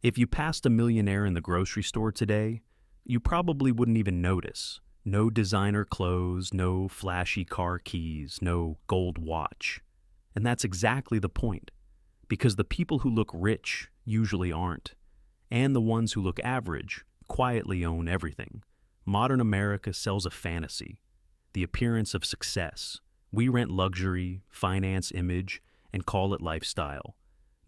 If you passed a millionaire in the grocery store today, you probably wouldn't even notice. No designer clothes, no flashy car keys, no gold watch. And that's exactly the point, because the people who look rich usually aren't, and the ones who look average quietly own everything. Modern America sells a fantasy, the appearance of success. We rent luxury, finance image, and call it lifestyle.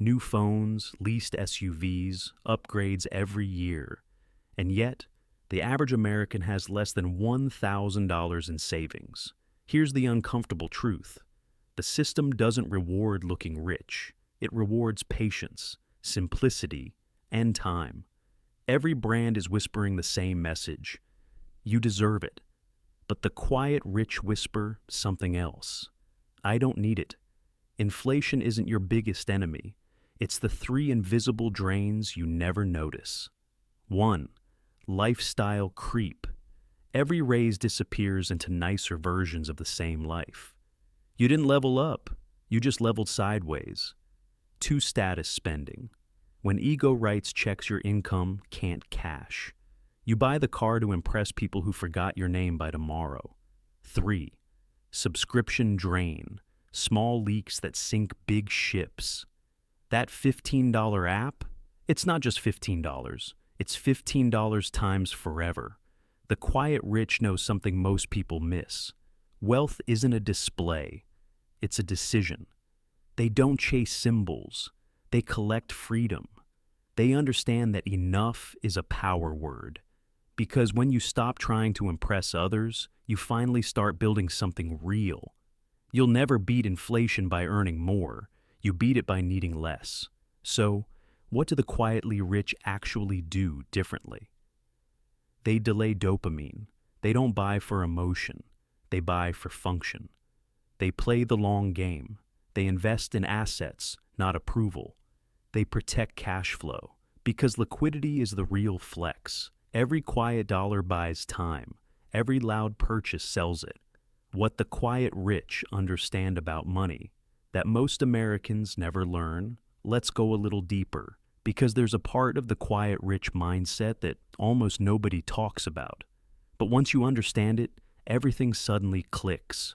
New phones, leased SUVs, upgrades every year. And yet, the average American has less than $1,000 in savings. Here's the uncomfortable truth. The system doesn't reward looking rich. It rewards patience, simplicity, and time. Every brand is whispering the same message. You deserve it. But the quiet rich whisper something else. I don't need it. Inflation isn't your biggest enemy. It's the three invisible drains you never notice. 1. Lifestyle creep. Every raise disappears into nicer versions of the same life. You didn't level up, you just leveled sideways. 2. Status spending. When ego writes checks your income can't cash. You buy the car to impress people who forgot your name by tomorrow. 3. Subscription drain. Small leaks that sink big ships. That $15 app, it's not just $15. It's $15 times forever. The quiet rich know something most people miss. Wealth isn't a display. It's a decision. They don't chase symbols. They collect freedom. They understand that enough is a power word. Because when you stop trying to impress others, you finally start building something real. You'll never beat inflation by earning more. You beat it by needing less. So, what do the quietly rich actually do differently? They delay dopamine. They don't buy for emotion. They buy for function. They play the long game. They invest in assets, not approval. They protect cash flow, because liquidity is the real flex. Every quiet dollar buys time. Every loud purchase sells it. What the quiet rich understand about money, that most Americans never learn, let's go a little deeper, because there's a part of the quiet rich mindset that almost nobody talks about. But once you understand it, everything suddenly clicks.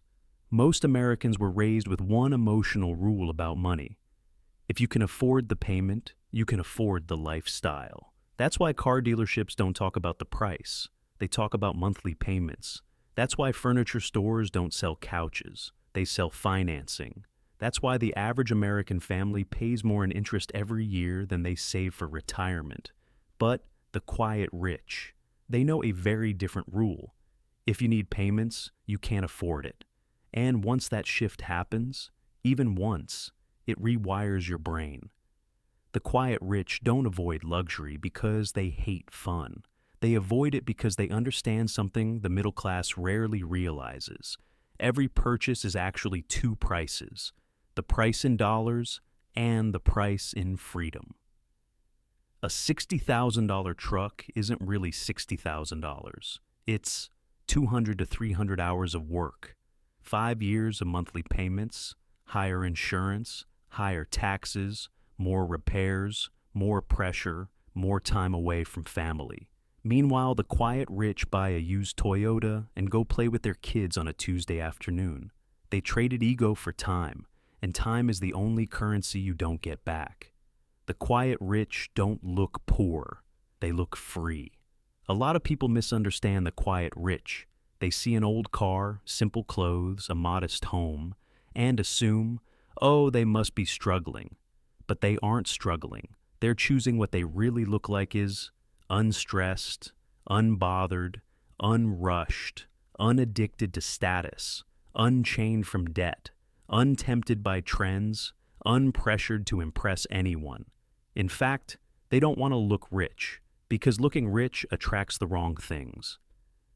Most Americans were raised with one emotional rule about money. If you can afford the payment, you can afford the lifestyle. That's why car dealerships don't talk about the price. They talk about monthly payments. That's why furniture stores don't sell couches. They sell financing. That's why the average American family pays more in interest every year than they save for retirement. But the quiet rich, they know a very different rule. If you need payments, you can't afford it. And once that shift happens, even once, it rewires your brain. The quiet rich don't avoid luxury because they hate fun. They avoid it because they understand something the middle class rarely realizes. Every purchase is actually two prices, the price in dollars and the price in freedom. A $60,000 truck isn't really $60,000. It's 200 to 300 hours of work, 5 years of monthly payments, higher insurance, higher taxes, more repairs, more pressure, more time away from family. Meanwhile, the quiet rich buy a used Toyota and go play with their kids on a Tuesday afternoon. They traded ego for time, and time is the only currency you don't get back. The quiet rich don't look poor. They look free. A lot of people misunderstand the quiet rich. They see an old car, simple clothes, a modest home, and assume, oh, they must be struggling. But they aren't struggling. They're choosing what they really look like is unstressed, unbothered, unrushed, unaddicted to status, unchained from debt, untempted by trends, unpressured to impress anyone. In fact, they don't want to look rich, because looking rich attracts the wrong things.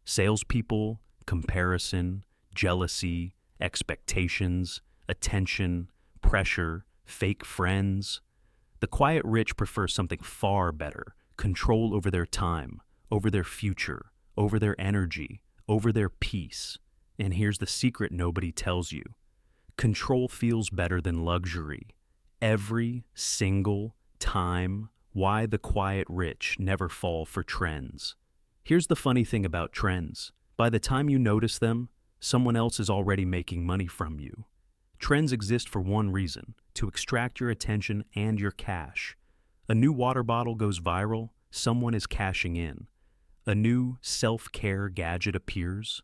Salespeople, comparison, jealousy, expectations, attention, pressure, fake friends. The quiet rich prefer something far better. Control over their time, over their future, over their energy, over their peace. And here's the secret nobody tells you. Control feels better than luxury. Every single time, Why the quiet rich never fall for trends. Here's the funny thing about trends. By the time you notice them, someone else is already making money from you. Trends exist for one reason, to extract your attention and your cash. A new water bottle goes viral, someone is cashing in. A new self-care gadget appears,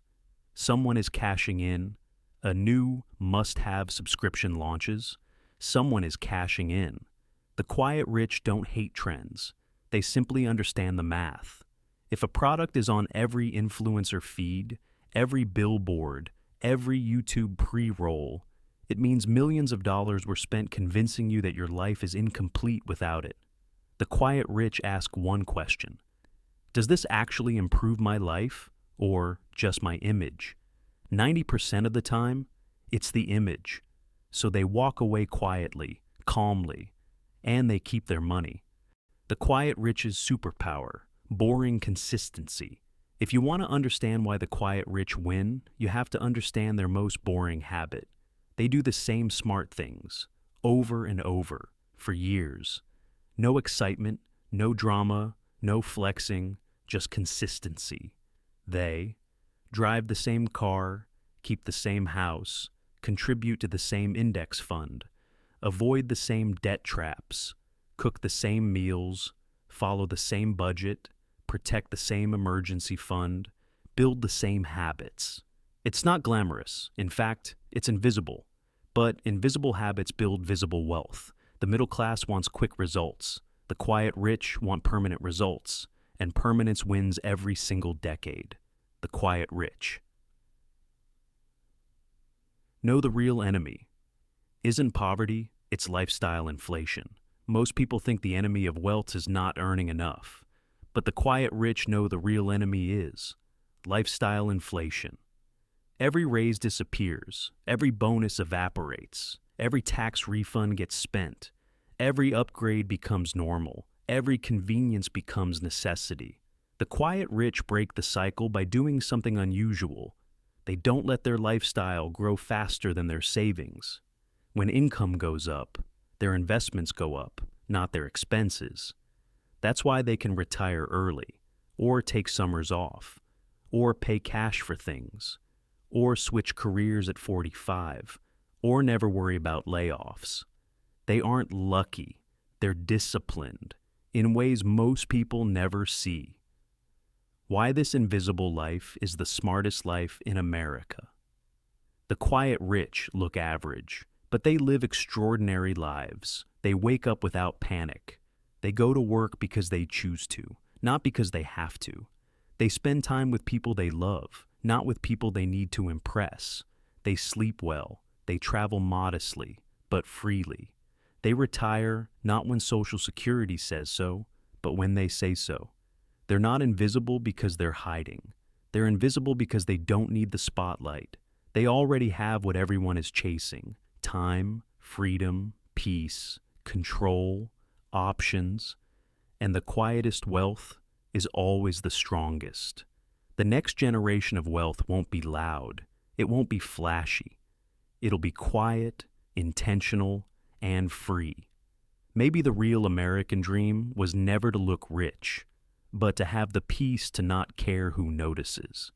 someone is cashing in. A new must-have subscription launches, someone is cashing in. The quiet rich don't hate trends. They simply understand the math. If a product is on every influencer feed, every billboard, every YouTube pre-roll, it means millions of dollars were spent convincing you that your life is incomplete without it. The quiet rich ask one question: does this actually improve my life, or just my image? 90% of the time, it's the image. So they walk away quietly, calmly, and they keep their money. The quiet rich's superpower: boring consistency. If you want to understand why the quiet rich win, you have to understand their most boring habit. They do the same smart things, over and over, for years. No excitement, no drama, no flexing, just consistency. They drive the same car, keep the same house, contribute to the same index fund, avoid the same debt traps, cook the same meals, follow the same budget, protect the same emergency fund, build the same habits. It's not glamorous. In fact, it's invisible. But invisible habits build visible wealth. The middle class wants quick results. The quiet rich want permanent results. And permanence wins every single decade. The quiet rich. Know the real enemy. Isn't poverty, it's lifestyle inflation. Most people think the enemy of wealth is not earning enough. But the quiet rich know the real enemy is lifestyle inflation. Every raise disappears, every bonus evaporates, every tax refund gets spent, every upgrade becomes normal, every convenience becomes necessity. The quiet rich break the cycle by doing something unusual. They don't let their lifestyle grow faster than their savings. When income goes up, their investments go up, not their expenses. That's why they can retire early, or take summers off, or pay cash for things, or switch careers at 45, or never worry about layoffs. They aren't lucky, they're disciplined, in ways most people never see. Why this invisible life is the smartest life in America. The quiet rich look average, but they live extraordinary lives. They wake up without panic. They go to work because they choose to, not because they have to. They spend time with people they love, not with people they need to impress. They sleep well. They travel modestly, but freely. They retire not when Social Security says so, but when they say so. They're not invisible because they're hiding. They're invisible because they don't need the spotlight. They already have what everyone is chasing: time, freedom, peace, control, options. And the quietest wealth is always the strongest. The next generation of wealth won't be loud. It won't be flashy. It'll be quiet, intentional, and free. Maybe the real American dream was never to look rich, but to have the peace to not care who notices.